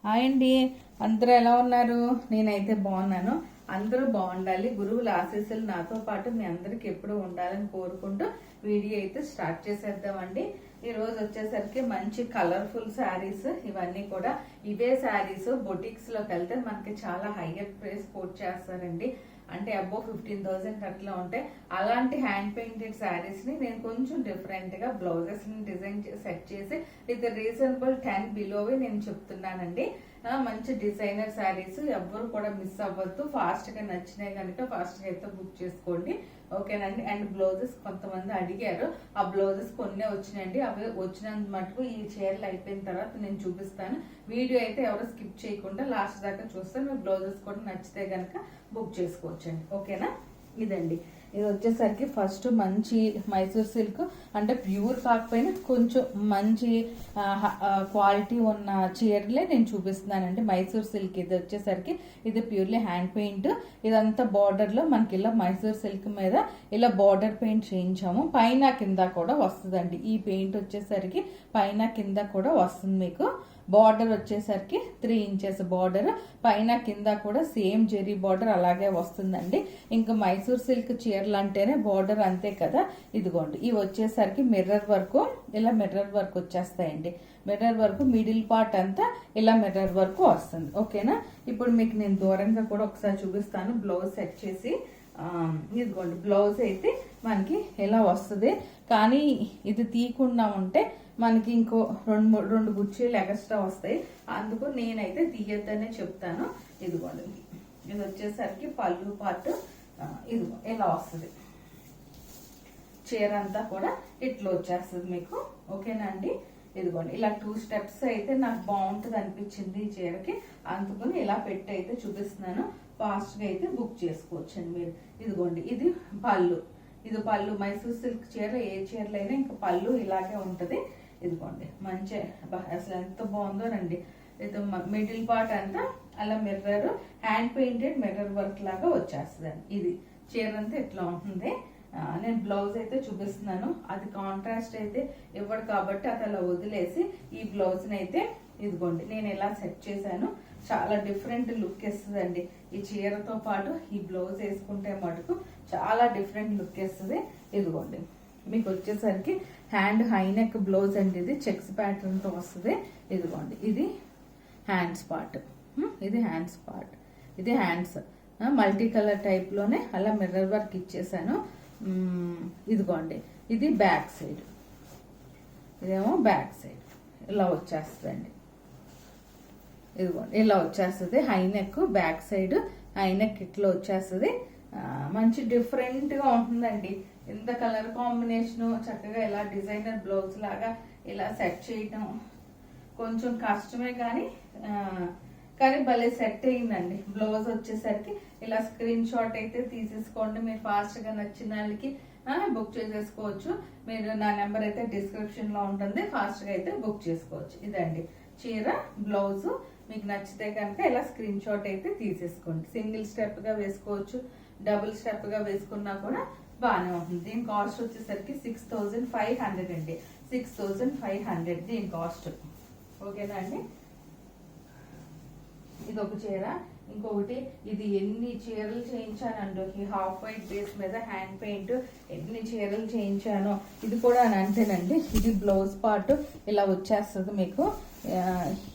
Hi అండి, అందరూ ఎలా ఉన్నారు? నేనైతే బాగున్నాను. అందరూ బాగుండాలి, గురువుల ఆశీస్సులు నాతో పాటు మీ అందరికి ఎప్పుడూ ఉండాలని కోరుకుంటూ వీడియో అయితే స్టార్ట్ చేసేద్దామండి. ఈ రోజు వచ్చేసరికి మంచి కలర్ఫుల్ శారీస్, ఇవన్నీ కూడా ఇవే శారీస్ బొటిక్స్ లోకి వెళ్తే మనకి చాలా హైయర్ ప్రైస్ కోట్ చేస్తారండి. అంటే అబోవ్ 15,000 అట్లా ఉంటాయి. అలాంటి హ్యాండ్ పెయింటెడ్ శారీస్ ని నేను కొంచెం డిఫరెంట్ గా బ్లౌజెస్ ని డిజైన్ సెట్ చేసి విత్ రీజనబుల్ 10 బిలోవి నేను చెప్తున్నానండి. మంచి డిజైనర్ శారీస్ ఎవ్వరు కూడా మిస్ అవ్వద్దు. ఫాస్ట్ గా నచ్చినాయి కనుక ఫాస్ట్ గా అయితే బుక్ చేసుకోండి, ఓకేనండి. అండ్ బ్లౌజెస్ కొంతమంది అడిగారు, ఆ బ్లౌజెస్ కొన్ని వచ్చినాయండి. అవి వచ్చినంత మటుకు ఈ చీరలు అయిపోయిన తర్వాత నేను చూపిస్తాను. వీడియో అయితే ఎవరు స్కిప్ చేయకుండా లాస్ట్ దాకా చూస్తే మీ బ్లౌజెస్ కూడా నచ్చితే గనక బుక్ చేసుకోవచ్చండి, ఓకేనా. ఇదండి, ఇది వచ్చేసరికి ఫస్ట్ మంచి మైసూర్ సిల్క్, అంటే ప్యూర్ కాకపోయినా కొంచెం మంచి క్వాలిటీ ఉన్న చీరలే నేను చూపిస్తున్నానండి. మైసూర్ సిల్క్ ఇది వచ్చేసరికి ఇది ప్యూర్లీ హ్యాండ్ పెయింట్. ఇదంతా బార్డర్ లో మనకి ఇలా మైసూర్ సిల్క్ మీద ఇలా బార్డర్ పెయింట్ చేయించాము. పైన కింద కూడా వస్తుందండి. ఈ పెయింట్ వచ్చేసరికి పైన కింద కూడా వస్తుంది. మీకు బార్డర్ వచ్చేసరికి 3 ఇంచెస్ బార్డర్, పైన కింద కూడా సేమ్ జెరీ బార్డర్ అలాగే వస్తుందండి. ఇంకా మైసూర్ సిల్క్ చీరలు అంటేనే బార్డర్ అంతే కదా. ఇదిగోండి, ఇవి వచ్చేసరికి మిర్రర్ వర్క్, ఇలా మిర్రర్ వర్క్ వచ్చేస్తాయండి. మిర్రర్ వర్క్ మిడిల్ పార్ట్ అంతా ఇలా మిర్రర్ వర్క్ వస్తుంది, ఓకేనా. ఇప్పుడు మీకు నేను దూరంగా కూడా ఒకసారి చూపిస్తాను బ్లౌజ్ సెట్ చేసి. ఇదిగోండి, బ్లౌజ్ అయితే మనకి ఇలా వస్తుంది. కానీ ఇది తీయకుండా ఉంటే మనకి ఇంకో రెండు గుచ్చీలు ఎక్స్ట్రా వస్తాయి. అందుకు నేనైతే తీయద్దనే చెప్తాను. ఇదిగోండి, ఇది వచ్చేసరికి పళ్ళు పార్ట్ ఇదిగో ఇలా వస్తుంది. చీర అంతా కూడా ఇట్లా వచ్చేస్తుంది మీకు, ఓకేనా అండి. ఇదిగోండి, ఇలా 2 స్టెప్స్ అయితే నాకు బాగుంటుంది అనిపించింది ఈ చీరకి, అందుకని ఇలా పెట్టి అయితే చూపిస్తున్నాను. ఫాస్ట్ గా అయితే బుక్ చేసుకోవచ్చండి మీరు. ఇదిగోండి, ఇది పళ్ళు, ఇది పళ్ళు. మైసూర్ సిల్క్ చీర ఏ చీరలైనా ఇంకా పళ్ళు ఇలాగే ఉంటది. ఇదిగోండి, మంచి అసలు ఎంత బాగుందో రండి. ఇది మిడిల్ పార్ట్ అంతా అలా mirror hand painted mirror work లాగా వచ్చేస్తుందండి. ఇది చీర అంతా ఇట్లా ఉంటుంది. నేను బ్లౌజ్ అయితే చూపిస్తున్నాను. అది కాంట్రాస్ట్ అయితే ఇవ్వడు కాబట్టి అది అలా వదిలేసి ఈ బ్లౌజ్ అయితే ఇదిగోండి నేను ఎలా సెట్ చేశాను. చాలా డిఫరెంట్ లుక్ ఇస్తుందండి. ఈ చీరతో పాటు ఈ బ్లౌజ్ వేసుకుంటే మటుకు చాలా డిఫరెంట్ లుక్ ఇస్తుంది. ఇదిగోండి, మీకు వచ్చేసరికి హ్యాండ్ హైనెక్ బ్లౌజ్ అండి. ఇది చెక్స్ ప్యాటర్న్ తో వస్తుంది. ఇదిగోండి, ఇది హ్యాండ్స్ పార్ట్, ఇది హ్యాండ్స్ పార్ట్, ఇది హ్యాండ్స్ మల్టీ కలర్ టైప్ లోనే అలా మిర్రర్ వర్క్ ఇచ్చేసాను. ఇదిగోండి, ఇది బ్యాక్ సైడ్, ఇదేమో బ్యాక్ సైడ్ ఇలా వచ్చేస్తుందండి. ఇదిగోండి, ఇలా వచ్చేస్తుంది. హైనెక్ బ్యాక్ సైడ్ హైనెక్ ఇట్లా వచ్చేస్తుంది. మంచి డిఫరెంట్ గా ఉంటుందండి. ఇంత కలర్ కాంబినేషన్ చక్కగా ఇలా డిజైనర్ బ్లౌజ్ లాగా ఇలా సెట్ చేయటం కొంచెం కష్టమే, కానీ భలే సెట్ అయిందండి. బ్లౌజ్ వచ్చేసరికి ఇలా స్క్రీన్ షాట్ అయితే తీసేసుకోండి. మీరు ఫాస్ట్ గా నచ్చిన వాళ్ళకి బుక్ చేసేసుకోవచ్చు. మీరు నా నెంబర్ అయితే డిస్క్రిప్షన్ లో ఉంటుంది, ఫాస్ట్ గా అయితే బుక్ చేసుకోవచ్చు. ఇదండి చీర బ్లౌజ్. మీకు నచ్చితే కనుక ఇలా స్క్రీన్ షాట్ అయితే తీసేసుకోండి. సింగిల్ స్టెప్ గా వేసుకోవచ్చు, డబుల్ స్టెప్ గా వేసుకున్నా కూడా బాగానే ఉంటుంది. దీని కాస్ట్ వచ్చేసరికి 6,500 అండి. 6,500 దీని కాస్ట్, ఓకేనా అండి. ఇది ఒక చీర. ఇంకొకటి, ఇది ఎన్ని చీరలు చేయించానండి ఈ హాఫ్ వైట్ బేస్ మీద హ్యాండ్ పెయింట్, ఎన్ని చీరలు చేయించానో. ఇది కూడా అంతేనండి. ఇది బ్లౌజ్ పార్ట్ ఇలా వచ్చేస్తుంది మీకు.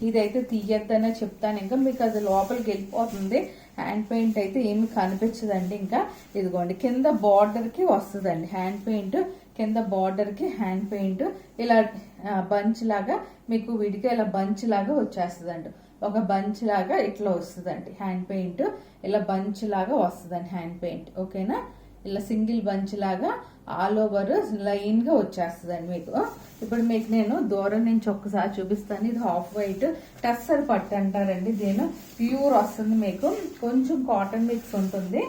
ఇదైతే తీయద్దనే చెప్తాను, ఇంకా మీకు అది లోపలికి వెళ్ళిపోతుంది. హ్యాండ్ పెయింట్ అయితే ఏమి కనిపించదండి. ఇంకా ఇదిగోండి, కింద బార్డర్ కి వస్తుందండి హ్యాండ్ పెయింట్. కింద బార్డర్ కి హ్యాండ్ పెయింట్ ఇలా బంచ్ లాగా మీకు విడిగా ఇలా బంచ్ లాగా వచ్చేస్తుందండి. ఒక బంచ్ లాగా ఇట్లా వస్తుందండి హ్యాండ్ పెయింట్. ఇలా బంచ్ లాగా వస్తుందండి హ్యాండ్ పెయింట్, ఓకేనా. ఇలా సింగిల్ బంచ్ లాగా ఆల్ ఓవర్ లైన్ గా వచ్చేస్తుందండి మీకు. ఇప్పుడు మీకు నేను దూరం నుంచి ఒక్కసారి చూపిస్తాను. ఇది హాఫ్ వైట్ టస్సర్ పట్టు అంటారండి. దీని ప్యూర్ వస్తుంది మీకు. కొంచెం కాటన్ మిక్స్ ఉంటుంది.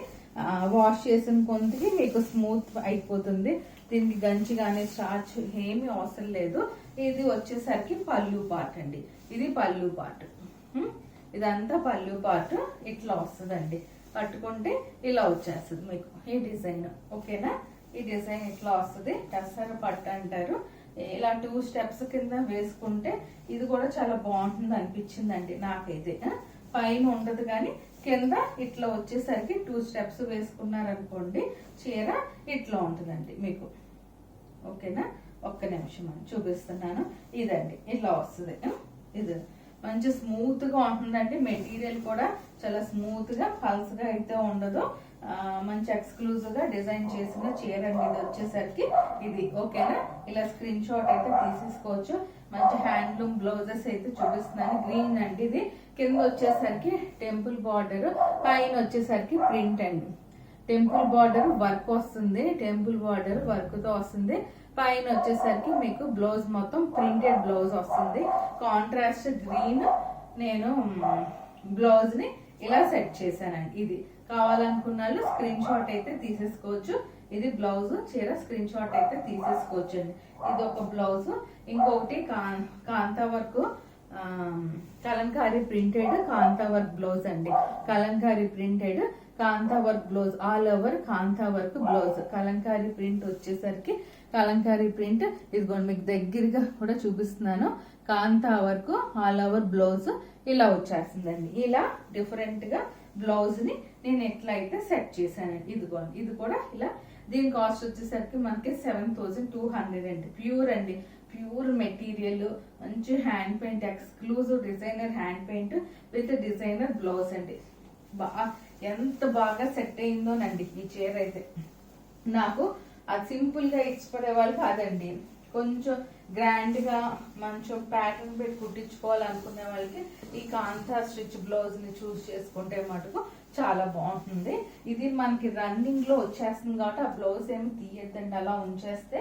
వాష్ చేసిన కొంతకి మీకు స్మూత్ అయిపోతుంది. దీనికి గంచి కానీ స్టార్చ్ ఏమీ అవసరం లేదు. ఇది వచ్చేసరికి పళ్ళు పార్ట్ అండి. ఇది పళ్ళు పార్ట్, ఇదంతా పళ్ళు పార్ట్ ఇట్లా వస్తుందండి. కట్టుకుంటే ఇలా వచ్చేస్తుంది మీకు ఈ డిజైన్, ఓకేనా. ఈ డిజైన్ ఇట్లా వస్తుంది. టస్సర్ పట్టు అంటారు. ఇలా 2 స్టెప్స్ కింద వేసుకుంటే ఇది కూడా చాలా బాగుంటుంది అనిపించిందండి నాకైతే. పైన ఉండదు కానీ కింద ఇట్లా వచ్చేసరికి 2 స్టెప్స్ వేసుకున్నారనుకోండి చీర ఇట్లా ఉంటుందండి మీకు. ఓకేనా, ఒక్క నిమిషం అని చూపిస్తున్నాను. ఇదండి ఇలా వస్తుంది. ఇది మంచి స్మూత్ గా ఉంటుందండి. మెటీరియల్ కూడా చాలా స్మూత్ గా పల్స్ గా అయితే ఉండదు. మంచి ఎక్స్క్లూజివ్ గా డిజైన్ చేసిన చీర అండి ఇది వచ్చేసరికి. ఇది ఓకేనా, ఇలా స్క్రీన్ షాట్ అయితే తీసేసుకోవచ్చు. మంచి హ్యాండ్లూమ్ బ్లౌజెస్ అయితే చూపిస్తున్నాను. గ్రీన్ అండి ఇది. కింద వచ్చేసరికి టెంపుల్ బార్డర్, పైన వచ్చేసరికి ప్రింట్ అండి. టెంపుల్ బార్డర్ వర్క్ వస్తుంది, టెంపుల్ బార్డర్ వర్క్ తో వస్తుంది. పైన వచ్చేసరికి మీకు బ్లౌజ్ మొత్తం ప్రింటెడ్ బ్లౌజ్ వస్తుంది. కాంట్రాస్ట్ గ్రీన్ నేను బ్లౌజ్ ని ఇలా సెట్ చేశానండి. ఇది కావాలనుకున్న వాళ్ళు స్క్రీన్ షాట్ అయితే తీసేసుకోవచ్చు. ఇది బ్లౌజ్ చీర స్క్రీన్ షాట్ అయితే తీసేసుకోవచ్చు అండి. ఇది ఒక బ్లౌజ్. ఇంకొకటి కాంతా వర్క్ కలంకారీ ప్రింటెడ్ కాంతా వర్క్ బ్లౌజ్ అండి. కలంకారీ ప్రింటెడ్ కాంతా వర్క్ బ్లౌజ్, ఆల్ ఓవర్ కాంతా వర్క్ బ్లౌజ్. కలంకారీ ప్రింట్ వచ్చేసరికి కలంకారీ ప్రింట్ ఇదిగోండి మీకు దగ్గరగా కూడా చూపిస్తున్నాను. కాంతా వర్క్ ఆల్ ఓవర్ బ్లౌజ్ ఇలా వచ్చేస్తుందండి. ఇలా డిఫరెంట్ గా బ్లౌజ్ ని నేను ఎట్లా అయితే సెట్ చేశానండి. ఇదిగోండి ఇది కూడా ఇలా. దీని కాస్ట్ వచ్చేసరికి మనకి 7200 అండి. ప్యూర్ అండి, ప్యూర్ మెటీరియల్, మంచి hand paint, exclusive designer hand paint with designer blouse అండి. ఎంత బాగా సెట్ అయిందోనండి ఈ చీర అయితే. నాకు అది సింపుల్ గా ఇష్టపడే వాళ్ళు కాదండి, కొంచెం గ్రాండ్ గా మంచి ప్యాటర్న్ పెట్టి కుట్టించుకోవాలనుకునే వాళ్ళకి ఈ కాంతా స్టిచ్ బ్లౌజ్ ని చూస్ చేసుకుంటే మటుకు చాలా బాగుంటుంది. ఇది మనకి రన్నింగ్ లో వచ్చేస్తుంది కాబట్టి ఆ బ్లౌజ్ ఏమి తీయద్దండి, అలా ఉంచేస్తే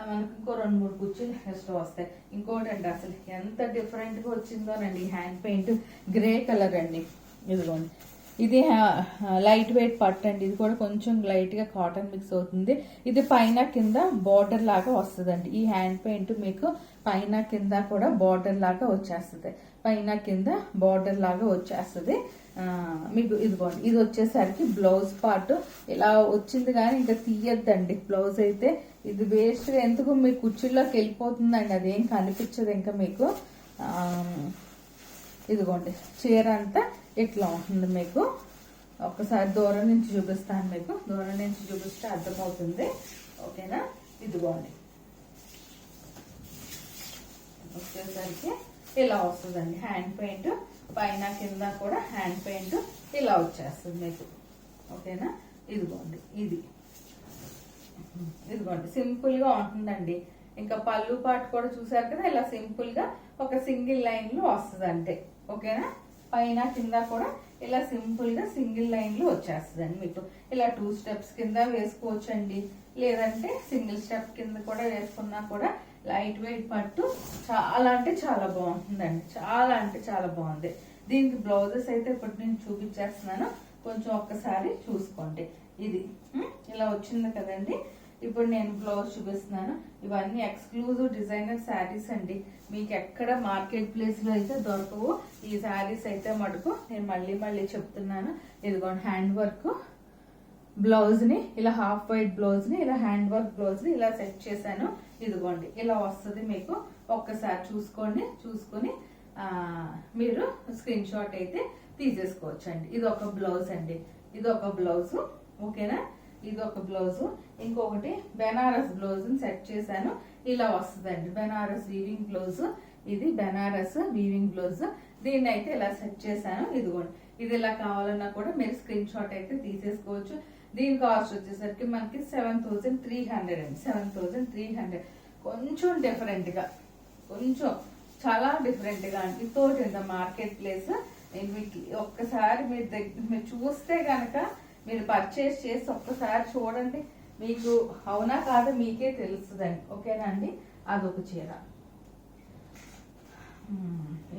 మనకి ఇంకో 2-3 కుర్చీలు ఎక్స్ట్రా వస్తాయి. ఇంకోటి అండి అసలు ఎంత డిఫరెంట్ గా వచ్చిందోనండి హ్యాండ్ పెయింట్. గ్రే కలర్ అండి. ఇదిగోండి ఇది లైట్ వెయిట్ పట్టు అండి. ఇది కూడా కొంచెం లైట్ గా కాటన్ మిక్స్ అవుతుంది. ఇది పైన కింద బార్డర్ లాగా వస్తుందండి. ఈ హ్యాండ్ పెయింట్ మీకు పైన కింద కూడా బార్డర్ లాగా వచ్చేస్తుంది. పైన కింద బార్డర్ లాగా వచ్చేస్తుంది మీకు. ఇదిగోండి ఇది వచ్చేసరికి బ్లౌజ్ పార్ట్ ఇలా వచ్చింది కానీ ఇంకా తీయద్దండి బ్లౌజ్ అయితే. ఇది వేస్ట్ ఎందుకు మీ కుర్చీలోకి వెళ్ళిపోతుందండి, అదేం కనిపించదు ఇంకా మీకు. ఇదిగోండి చీర అంతా ఇట్లా ఉంటుంది మీకు. ఒక్కసారి దూరం నుంచి చూపిస్తాను మీకు. దూరం నుంచి చూపిస్తే అర్థమవుతుంది. ఓకేనా, ఇదిగోండి వచ్చేసరికి ఇలా వస్తుందండి హ్యాండ్ పెయింట్. పైన కింద కూడా హ్యాండ్ పెయింట్ ఇలా వచ్చేస్తుంది మీకు. ఓకేనా, ఇదిగోండి ఇదిగోండి సింపుల్ గా ఉంటుందండి. ఇంకా పళ్ళు పాటు కూడా చూసారు కదా, ఇలా సింపుల్ గా ఒక సింగిల్ లైన్ లో వస్తుంది అంతే. ఓకేనా, పైన కింద కూడా ఇలా సింపుల్ గా సింగిల్ లైన్ లో వచ్చేస్తుందండి మీకు. ఇలా 2 స్టెప్స్ కింద వేసుకోవచ్చు అండి, లేదంటే సింగిల్ స్టెప్ కింద కూడా వేసుకున్నా కూడా లైట్ వెయిట్ పట్టు చాలా అంటే చాలా బాగుంటుందండి. చాలా అంటే చాలా బాగుంది. దీనికి బ్లౌజెస్ అయితే ఇప్పుడు నేను చూపించేస్తున్నాను, కొంచెం ఒక్కసారి చూసుకోండి. ఇది ఇలా వచ్చింది కదండి. ఇప్పుడు నేను బ్లౌజ్ చూపిస్తున్నాను. ఇవన్నీ ఎక్స్క్లూజివ్ డిజైనర్ శారీస్ అండి. మీకు ఎక్కడ మార్కెట్ ప్లేస్ లో అయితే దొరకవు ఈ శారీస్ అయితే మటుకు. నేను మళ్ళీ చెప్తున్నాను. ఇదిగోండి హ్యాండ్ వర్క్ బ్లౌజ్ ని ఇలా హాఫ్ వైట్ బ్లౌజ్ ని ఇలా హ్యాండ్ వర్క్ బ్లౌజ్ ని ఇలా సెట్ చేశాను. ఇదిగోండి ఇలా వస్తుంది మీకు. ఒక్కసారి చూసుకోండి, చూసుకుని మీరు స్క్రీన్ షాట్ అయితే తీసేసుకోవచ్చు అండి. ఇది ఒక బ్లౌజ్ అండి, ఇది ఒక బ్లౌజ్. ఓకేనా, ఇది ఒక బ్లౌజ్. ఇంకొకటి బెనారస్ బ్లౌజ్ సెట్ చేశాను. ఇలా వస్తుందండి బెనారస్ వీవింగ్ బ్లౌజ్. ఇది బెనారస్ వీవింగ్ బ్లౌజ్. దీన్ని అయితే ఇలా సెట్ చేశాను. ఇదిగోండి ఇది ఇలా కావాలన్నా కూడా మీరు స్క్రీన్ షాట్ అయితే తీసేసుకోవచ్చు. దీని కాస్ట్ వచ్చేసరికి మనకి 7300 అండి. 7300. కొంచెం డిఫరెంట్ గా, కొంచెం చాలా డిఫరెంట్ గా అండి. తోటి ఇంత మార్కెట్ ప్లేస్ మీకు ఒక్కసారి మీరు చూస్తే గనక మీరు పర్చేస్ చేసి ఒక్కసారి చూడండి, మీకు అవునా కాదా మీకే తెలుస్తుందండి. ఓకేనా అండి, అదొక చీర.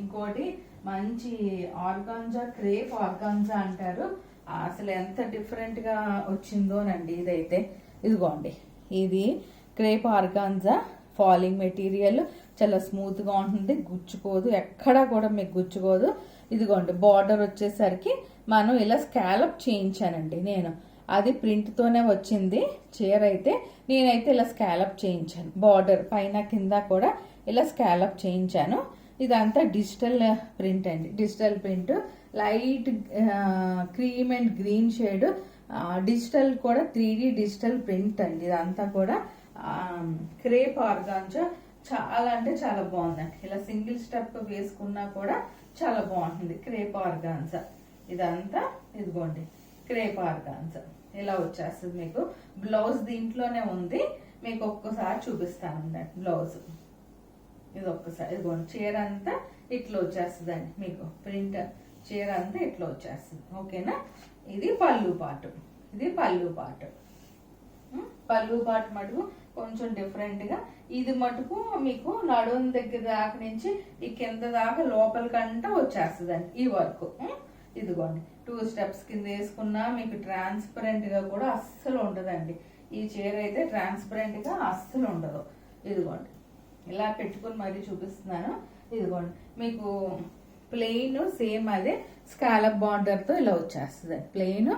ఇంకోటి మంచి ఆర్గాంజా, క్రేప్ ఆర్గాంజా అంటారు. అసలు ఎంత డిఫరెంట్ గా వచ్చిందోనండి ఇదైతే. ఇదిగోండి ఇది క్రేప్ ఆర్గాంజా ఫాలింగ్ మెటీరియల్. చాలా స్మూత్ గా ఉంటుంది, గుచ్చుకోదు, ఎక్కడా కూడా మీకు గుచ్చుకోదు. ఇదిగోండి బార్డర్ వచ్చేసరికి మనం ఇలా స్కాలప్ చేయించానండి నేను. అది ప్రింట్తోనే వచ్చింది చీర అయితే. నేనైతే ఇలా స్కాలప్ చేయించాను, బార్డర్ పైన కింద కూడా ఇలా స్కాలప్ చేయించాను. ఇదంతా డిజిటల్ ప్రింట్ అండి, digital print, light cream and green shade digital కూడా 3D డిజిటల్ ప్రింట్ అండి. ఇదంతా కూడా క్రేప్ ఆర్గాంజా, చాలా అంటే చాలా బాగుందండి. ఇలా సింగిల్ స్టెప్ వేసుకున్నా కూడా చాలా బాగుంటుంది క్రేప్ ఆర్గాన్జా. ఇదంతా ఇదిగోండి క్రేప్ ఆర్గాన్జా ఇలా వచ్చేస్తుంది. మీకు బ్లౌజ్ దీంట్లోనే ఉంది, మీకు ఒక్కసారి చూపిస్తాను బ్లౌజ్. ఇది ఒక్కసారి ఇదిగోండి చీర అంతా ఇట్లా వచ్చేస్తుందండి, మీకు ప్రింట్ చీర అంతా ఇట్లా వచ్చేస్తుంది. ఓకేనా, ఇది పళ్ళు పాటు, ఇది పళ్ళు పాటు. పళ్ళు పాటు మటుకు కొంచెం డిఫరెంట్ గా, ఇది మటుకు మీకు నడుం దగ్గర దాకా నుంచి ఈ కింద దాకా లోపలికంటా వచ్చేస్తుందండి ఈ వర్క్. ఇదిగోండి 2 స్టెప్స్ కింద వేసుకున్నా మీకు ట్రాన్స్పరెంట్ గా కూడా అస్సలు ఉండదండి. ఈ చీర అయితే ట్రాన్స్పరెంట్ గా అస్సలు ఉండదు. ఇదిగోండి ఇలా పెట్టుకుని మరీ చూపిస్తున్నాను. ఇదిగోండి మీకు ప్లెయిన్ సేమ్ అదే స్కాలప్ బార్డర్ తో ఇలా వచ్చేస్తుంది. ప్లెయిన్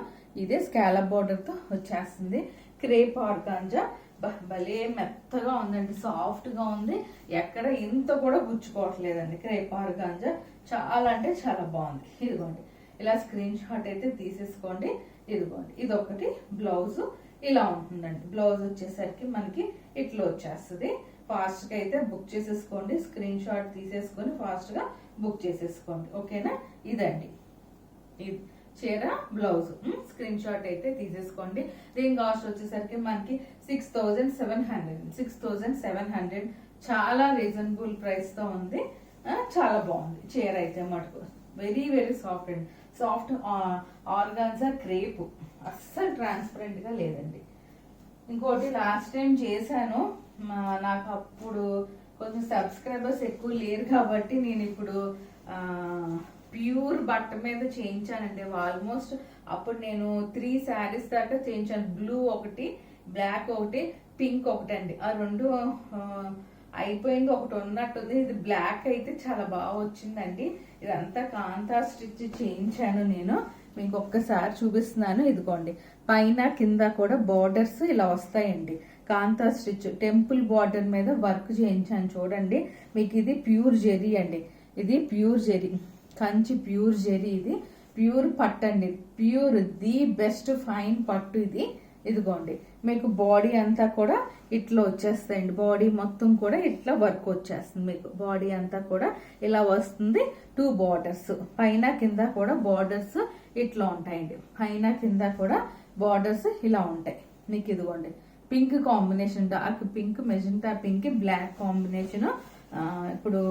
ఇదే స్కాలప్ బార్డర్ తో వచ్చేస్తుంది. క్రేప్ ఆర్గాంజా భలే మెత్తగా ఉందండి, సాఫ్ట్ గా ఉంది, ఎక్కడ ఇంత కూడా గుచ్చుకోవట్లేదండి. క్రేప్ ఆర్గాంజా చాలా అంటే చాలా బాగుంది. ఇదిగోండి ఇలా స్క్రీన్ షాట్ అయితే తీసేసుకోండి. ఇదిగోండి ఇదొకటి బ్లౌజ్ ఇలా ఉంటుందండి. బ్లౌజ్ వచ్చేసరికి మనకి ఇట్లా వచ్చేస్తుంది. ఫాస్ట్ గా అయితే బుక్ చేసేసుకోండి, స్క్రీన్ షాట్ తీసేసుకొని ఫాస్ట్ గా బుక్ చేసేసుకోండి. ఓకేనా, ఇదండి ఇది చీర బ్లౌజ్. స్క్రీన్ షాట్ అయితే తీసేసుకోండి. దీని కాస్ట్ వచ్చేసరికి మనకి 6700 చాలా రీజనబుల్ ప్రైస్ తో ఉంది. చాలా బాగుంది చీర అయితే మటుకు. వెరీ వెరీ సాఫ్ట్ అండి, సాఫ్ట్ ఆర్గాన్జా క్రేప్, అస్సలు ట్రాన్స్పరెంట్ గా లేదండి. ఇంకోటి లాస్ట్ టైం చేశాను, నాకు అప్పుడు కొంచెం సబ్స్క్రైబర్స్ ఎక్కువ లేరు కాబట్టి నేను ఇప్పుడు ప్యూర్ బట్ట మీద చేయించానండి. ఆల్మోస్ట్ అప్పుడు నేను 3 శారీస్ దాకా చేయించాను. బ్లూ ఒకటి, బ్లాక్ ఒకటి, పింక్ ఒకటి అండి. ఆ 2 అయిపోయింది, ఒకటి ఉన్నట్టుంది. ఇది బ్లాక్ అయితే చాలా బాగా వచ్చిందండి. ఇదంతా కాంతా స్టిచ్ చేయించాను నేను, మీకు ఒక్కసారి చూపిస్తున్నాను. ఇదిగోండి పైన కింద కూడా బార్డర్స్ ఇలా వస్తాయండి. కాంతా స్టిచ్ టెంపుల్ బార్డర్ మీద వర్క్ చేయించాను చూడండి. మీకు ఇది ప్యూర్ జెరీ అండి, ఇది ప్యూర్ జెరీ, కంచి ప్యూర్ జెరీ, ఇది ప్యూర్ పట్టు అండి, ప్యూర్ ది బెస్ట్ ఫైన్ పట్టు ఇది. ఇదిగోండి మీకు బాడీ అంతా కూడా ఇట్లా వచ్చేస్తాయండి, బాడీ మొత్తం కూడా ఇట్లా వర్క్ వచ్చేస్తుంది. మీకు బాడీ అంతా కూడా ఇలా వస్తుంది. 2 బార్డర్స్ పైన కింద కూడా బార్డర్స్ ఇట్లా ఉంటాయండి. పైన కింద కూడా బార్డర్స్ ఇలా ఉంటాయి మీకు. ఇదిగోండి pink combination, dark pink, magenta pink, black combination. ఇప్పుడు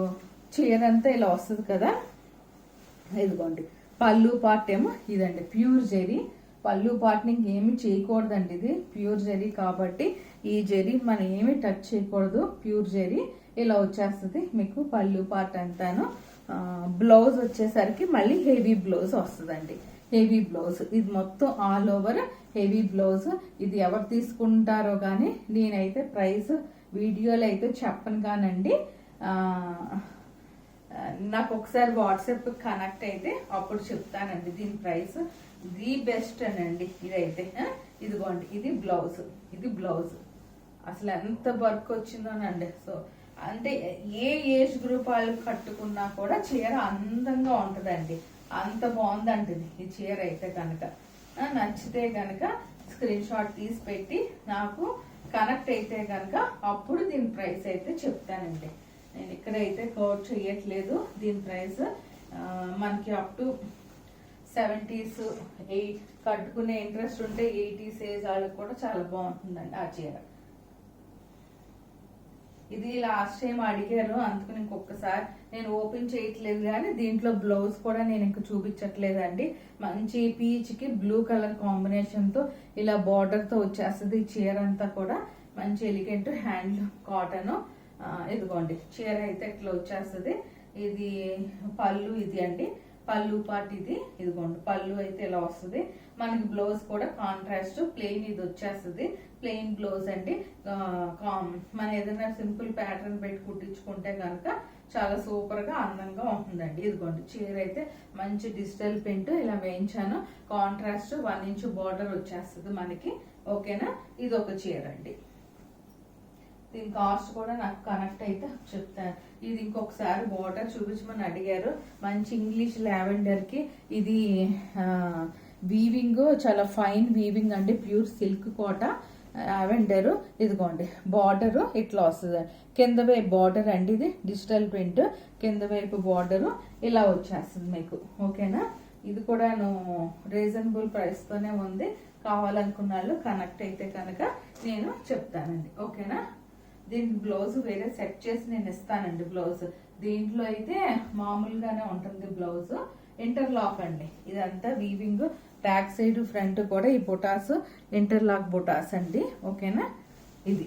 చీర అంతా ఇలా వస్తుంది కదా. ఇదిగోండి పళ్ళు పార్ట్ ఏమో ఇదండి ప్యూర్ జెరీ. పళ్ళు పార్ట్ని ఇంకేమి చేయకూడదండి, ఇది ప్యూర్ జెరీ కాబట్టి ఈ జెరీ మనం ఏమి టచ్ చేయకూడదు. ప్యూర్ జెరీ ఇలా వచ్చేస్తుంది మీకు పళ్ళు పార్ట్ అంతాను. బ్లౌజ్ వచ్చేసరికి మళ్ళీ హెవీ బ్లౌజ్ వస్తుందండి, హెవీ బ్లౌజ్. ఇది మొత్తం ఆల్ ఓవర్ హెవీ బ్లౌజ్. ఇది ఎవరు తీసుకుంటారో కానీ నేనైతే ప్రైస్ వీడియోలో అయితే చెప్పను కానండి. నాకు ఒకసారి వాట్సాప్ కనెక్ట్ అయితే అప్పుడు చెప్తానండి దీని ప్రైస్. ది బెస్ట్ అనండి ఇదైతే. ఇదిగోండి ఇది బ్లౌజ్, ఇది బ్లౌజ్. అసలు ఎంత వర్క్ వచ్చిందోనండి. సో అంటే ఏ ఏజ్ గ్రూప్ వాళ్ళు కట్టుకున్నా కూడా చీర అందంగా ఉంటుందండి, అంత బాగుందండి ఈ చీర అయితే. కనుక నచ్చితే కనుక స్క్రీన్ షాట్ తీసి పెట్టి నాకు కనెక్ట్ అయితే కనుక అప్పుడు దీని ప్రైస్ అయితే చెప్తానండి. నేను ఇక్కడైతే కోట్ చేయట్లేదు. దీని ప్రైస్ మనకి అప్ టు 70s కట్టుకునే ఇంట్రెస్ట్ ఉంటే 80s ఏజ్ వాళ్ళకి కూడా చాలా బాగుంటుందండి ఆ చీర. ఇది లాస్ట్ టైం అడిగారు, అందుకని ఇంకొకసారి నేను ఓపెన్ చేయట్లేదు. కానీ దీంట్లో బ్లౌజ్ కూడా నేను ఇంకా చూపించట్లేదండి. మంచి పీచ్ కి బ్లూ కలర్ కాంబినేషన్ తో ఇలా బార్డర్ తో వచ్చేస్తుంది చీర అంతా కూడా. మంచి ఎలిగెంట్ హ్యాండ్లూమ్ కాటన్. ఇదిగోండి చీర అయితే ఇట్లా వచ్చేస్తుంది. ఇది పళ్ళు, ఇది అండి పళ్ళు పార్ట్ ఇది. ఇదిగోండి పళ్ళు అయితే ఇలా వస్తుంది. మనకి బ్లౌజ్ కూడా కాంట్రాస్ట్ ప్లెయిన్ ఇది వచ్చేస్తుంది, ప్లెయిన్ బ్లౌజ్ అండి. మన ఏదైనా సింపుల్ ప్యాటర్న్ పెట్టి కుట్టించుకుంటే కనుక చాలా సూపర్ గా అందంగా ఉంటుందండి. ఇదిగోండి చీర అయితే మంచి డిజిటల్ ప్రింట్ ఇలా వేయించాను. కాంట్రాస్ట్ 1 ఇంచ్ బార్డర్ వచ్చేస్తుంది మనకి. ఓకేనా, ఇది ఒక చీర అండి. దీని కాస్ట్ కూడా నాకు కనెక్ట్ అయితే చెప్తాను. ఇది ఇంకొకసారి బార్డర్ చూపించమని అడిగారు. మంచి ఇంగ్లీష్ లావెండర్ కి ఇది వీవింగ్ చాలా ఫైన్ వీవింగ్ అండి, ప్యూర్ సిల్క్ కోట లావెండర్. ఇదిగోండి బార్డర్ ఇట్లా వస్తుంది. కింద వైపు బార్డర్ అండి, ఇది డిజిటల్ ప్రింట్. కింద వైపు బార్డర్ ఇలా వచ్చేస్తుంది మీకు. ఓకేనా, ఇది కూడా రీజనబుల్ ప్రైస్ తోనే ఉంది. కావాలనుకున్న వాళ్ళు కనెక్ట్ అయితే కనుక నేను చెప్తానండి. ఓకేనా, దీనికి బ్లౌజ్ వేరే సెట్ చేసి నేను ఇస్తానండి. బ్లౌజ్ దీంట్లో అయితే మామూలుగానే ఉంటుంది బ్లౌజ్. ఇంటర్లాక్ అండి, ఇదంతా వీవింగ్. బ్యాక్ సైడ్ ఫ్రంట్ కూడా ఈ బుటాస్ ఇంటర్లాక్ బుటాస్ అండి. ఓకేనా, ఇది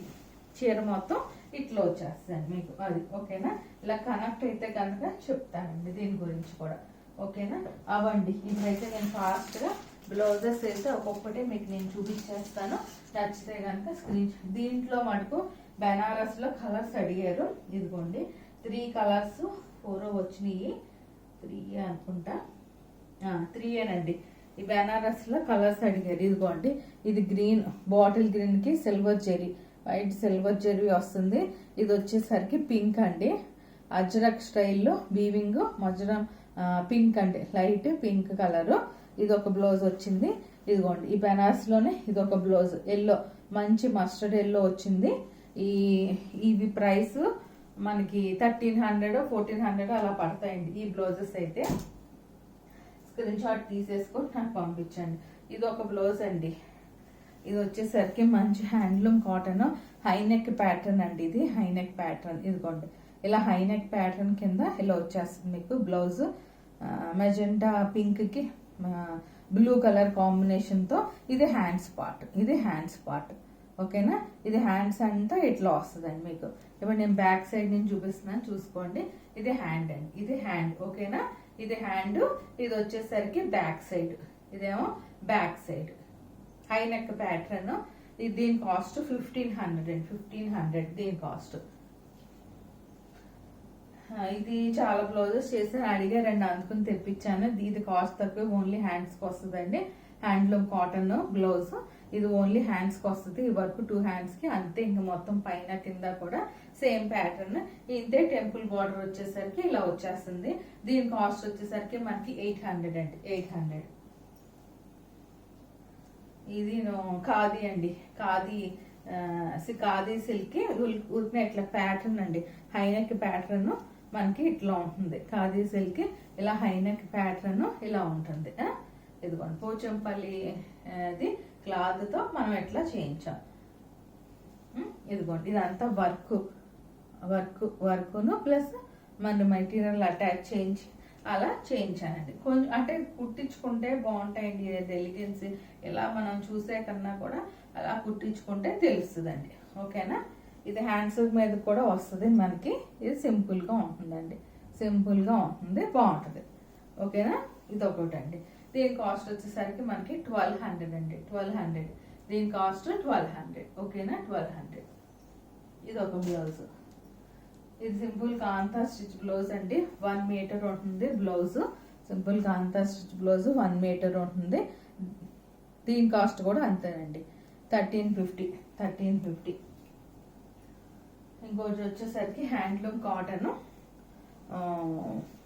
చీర మొత్తం ఇట్లా వచ్చేస్తుంది మీకు అది. ఓకేనా, ఇలా కనెక్ట్ అయితే కనుక చెప్తానండి దీని గురించి కూడా. ఓకేనా, అవండి ఇప్పుడైతే నేను ఫాస్ట్ గా బ్లౌజెస్ అయితే ఒక్కొక్కటి మీకు నేను చూపించేస్తాను. నచ్చితే కనుక స్క్రీన్. దీంట్లో మటుకు బెనారస్ లో కలర్స్ అడిగారు. ఇదిగోండి 3 కలర్స్ 4 వచ్చినాయి. 3 అనుకుంటా, 3 ఈ బెనారస్ లో కలర్స్ అడిగారు. ఇదిగోండి ఇది గ్రీన్, బాటిల్ గ్రీన్ కి silver zari, white silver zari వస్తుంది. ఇది వచ్చేసరికి పింక్ అండి, అజ్రక్ స్టైల్లో వీవింగ్. మజ్రం పింక్ అండి, లైట్ పింక్ కలర్. ఇది ఒక బ్లౌజ్ వచ్చింది. ఇదిగోండి ఈ బెనారస్ లోనే ఇది ఒక బ్లౌజ్, ఎల్లో, మంచి మస్టర్డ్ ఎల్లో వచ్చింది. ఇవి ప్రైస్ మనకి 1300 1400 అలా పడతాయండి ఈ బ్లౌజెస్ అయితే. స్క్రీన్ షాట్ తీసేసుకొని నాకు పంపించండి. ఇది ఒక బ్లౌజ్ అండి, ఇది వచ్చేసరికి మంచి హ్యాండ్లూమ్ కాటన్ హైనెక్ ప్యాటర్న్ అండి. ఇది హైనెక్ ప్యాటర్న్. ఇదిగోండి ఇలా హైనెక్ ప్యాటర్న్ కింద ఇలా వచ్చేస్తుంది మీకు బ్లౌజ్. మెజెంటా పింక్ కి బ్లూ కలర్ కాంబినేషన్ తో. ఇది హ్యాండ్స్ పార్ట్, ఇది హ్యాండ్స్ పార్ట్. ఓకేనా, ఇది హ్యాండ్స్ అంతా ఇట్లా వస్తుందండి మీకు. ఇప్పుడు నేను బ్యాక్ సైడ్ నుంచి చూపిస్తున్నాను చూసుకోండి. ఇది హ్యాండ్ అండి, ఇది హ్యాండ్. ఓకేనా, ఇది హ్యాండ్. ఇది వచ్చేసరికి బ్యాక్ సైడ్, ఇదేమో back side high neck pattern. దీని కాస్ట్ 1500 అండి, 1500 దీని కాస్ట్. ఇది చాలా బ్లౌజెస్ చేశాను, అడిగారండి అందుకుని తెప్పించాను. ఇది కాస్ట్ తక్కువ, ఓన్లీ హ్యాండ్స్ కి వస్తుందండి. Handloom cotton blouse. ఇది ఓన్లీ హ్యాండ్స్ కి వస్తుంది. ఈ వర్క్ 2 హ్యాండ్స్ కి అంతే. ఇంకా మొత్తం పైన కింద కూడా సేమ్ ప్యాటర్న్. ఇంతే టెంపుల్ బార్డర్ వచ్చేసరికి ఇలా వచ్చేస్తుంది. దీని కాస్ట్ వచ్చేసరికి మనకి 800 అండి, 800. ఇది ఖాదీ అండి, ఖాదీ సిల్క్ ఉరికిన ఇట్లా ప్యాటర్న్ అండి, హైనెక్ ప్యాటర్న్ మనకి ఇట్లా ఉంటుంది. ఖాదీ సిల్క్ ఇలా హైనెక్ ప్యాటర్న్ ఇలా ఉంటుంది. ఇదిగోండి పోచంపల్లి అది క్లాత్ తో మనం ఎట్లా చేయించాం. ఇదిగోండి ఇదంతా వర్క్ను ప్లస్ మన మెటీరియల్ అటాచ్ చేయించి అలా చేయించానండి. కొంచెం అంటే కుట్టించుకుంటే బాగుంటాయండి. ఎలిగెన్స్ ఇలా మనం చూసే కన్నా కూడా అలా కుట్టించుకుంటే తెలుస్తుందండి. ఓకేనా, ఇది హ్యాండ్స్ మీద కూడా వస్తుంది మనకి. ఇది సింపుల్ గా ఉంటుందండి, సింపుల్ గా ఉంటుంది, బాగుంటుంది. ఓకేనా, ఇది ఒకటి అండి. దీని కాస్ట్ వచ్చేసరికి మనకి 1200 అండి, 1200. దీని కాస్ట్ 1200. ఓకేనా, 1200. ఇది ఒక బ్లౌజ్. ఇది సింపుల్ కాంతా స్టిచ్ బ్లౌజ్ అండి, 1 మీటర్ ఉంటుంది బ్లౌజ్. సింపుల్ కాంతా స్టిచ్ బ్లౌజ్ 1 మీటర్ ఉంటుంది. దీని కాస్ట్ కూడా అంతేనండి, 1350. ఇంకోటి వచ్చేసరికి హ్యాండ్లూమ్ కాటన్,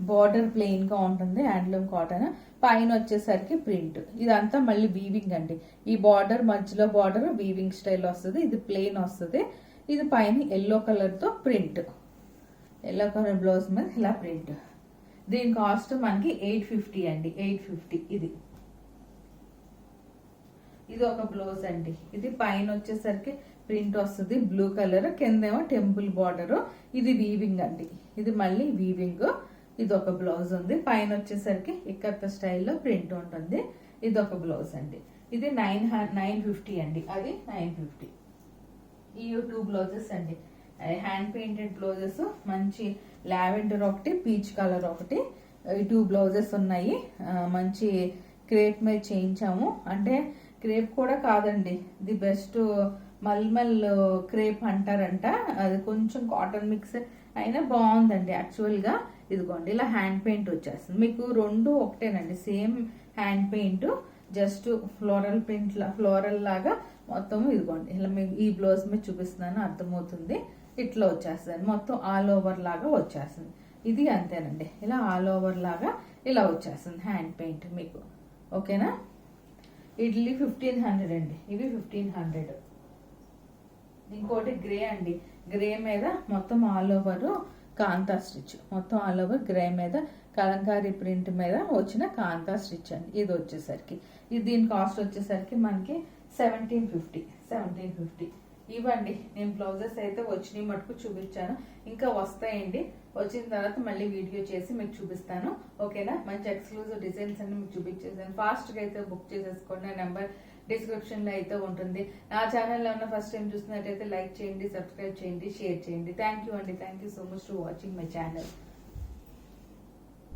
బార్డర్ ప్లెయిన్ గా ఉంటుంది. హ్యాండ్లూమ్ కాటన్ పైన వచ్చేసరికి ప్రింట్. ఇదంతా మళ్ళీ వీవింగ్ అండి. ఈ బార్డర్ మధ్యలో బార్డర్ వీవింగ్ స్టైల్ వస్తుంది. ఇది ప్లెయిన్ వస్తుంది. ఇది పైన ఎల్లో కలర్ తో ప్రింట్, ఎల్లో కలర్ బ్లౌజ్ మీద ఇలా ప్రింట్. దీని కాస్ట్ మనకి 850 అండి, 850. ఇది ఒక బ్లౌజ్ అండి. ఇది పైన వచ్చేసరికి ప్రింట్ వస్తుంది బ్లూ కలర్, కిందేమో టెంపుల్ బార్డర్. ఇది వీవింగ్ అండి, ఇది మళ్ళీ వీవింగ్. ఇది ఒక బ్లౌజ్ ఉంది. పైన వచ్చేసరికి ఇక్కత్త స్టైల్లో ప్రింట్ ఉంటుంది. ఇది ఒక బ్లౌజ్ అండి. ఇది 950 అండి, అది 950. ఈ 2 బ్లౌజెస్ అండి, హ్యాండ్ పెయింటెడ్ బ్లౌజెస్. మంచి లావెండర్ ఒకటి, పీచ్ కలర్ ఒకటి. ఈ 2 బ్లౌజెస్ ఉన్నాయి. మంచి క్రేప్ మీద చేయించాము. అంటే క్రేప్ కూడా కాదండి, ది బెస్ట్ మల్మల్ క్రేప్ అంటారంట. అది కొంచెం కాటన్ మిక్స్ అయినా బాగుందండి యాక్చువల్గా. ఇదిగోండి ఇలా హ్యాండ్ పెయింట్ వచ్చేస్తుంది మీకు. రెండు ఒకటేనండి, same hand paint, just floral print floral లాగా మొత్తం. ఇదిగోండి ఇలా మీకు ఈ బ్లౌజ్ మీద చూపిస్తున్నాను, అర్థమవుతుంది. ఇట్లా వచ్చేస్తుంది మొత్తం ఆల్ ఓవర్ లాగా వచ్చేస్తుంది. ఇది అంతేనండి, ఇలా ఆల్ ఓవర్ లాగా ఇలా వచ్చేస్తుంది హ్యాండ్ పెయింట్ మీకు. ఓకేనా. ఇడ్లీ 1500 అండి, ఇవి 1500. ఇంకోటి గ్రే అండి, గ్రే మీద మొత్తం ఆల్ ఓవర్ కాంతా స్టిచ్, మొత్తం ఆల్ ఓవర్ గ్రే మీద కలంకారీ ప్రింట్ మీద వచ్చిన కాంతా స్టిచ్ అండి. ఇది వచ్చేసరికి దీని కాస్ట్ వచ్చేసరికి మనకి 1750. ఇవ్వండి. నేను బ్లౌజెస్ అయితే వచ్చినాయి మటుకు చూపించాను, ఇంకా వస్తాయండి. వచ్చిన తర్వాత మళ్ళీ వీడియో చేసి మీకు చూపిస్తాను. ఓకేనా. మంచి ఎక్స్క్లూజివ్ డిజైన్స్ అన్ని మీకు చూపించేసాను. ఫాస్ట్గా అయితే బుక్ చేసేసుకోండి. నా నెంబర్ డిస్క్రిప్షన్ లో అయితే ఉంటుంది. నా ఛానల్లో ఉన్న ఫస్ట్ టైం చూస్తున్నట్టయితే లైక్ చేయండి, సబ్స్క్రైబ్ చేయండి, షేర్ చేయండి. థ్యాంక్ యూ అండి. Thank you so much for watching my channel.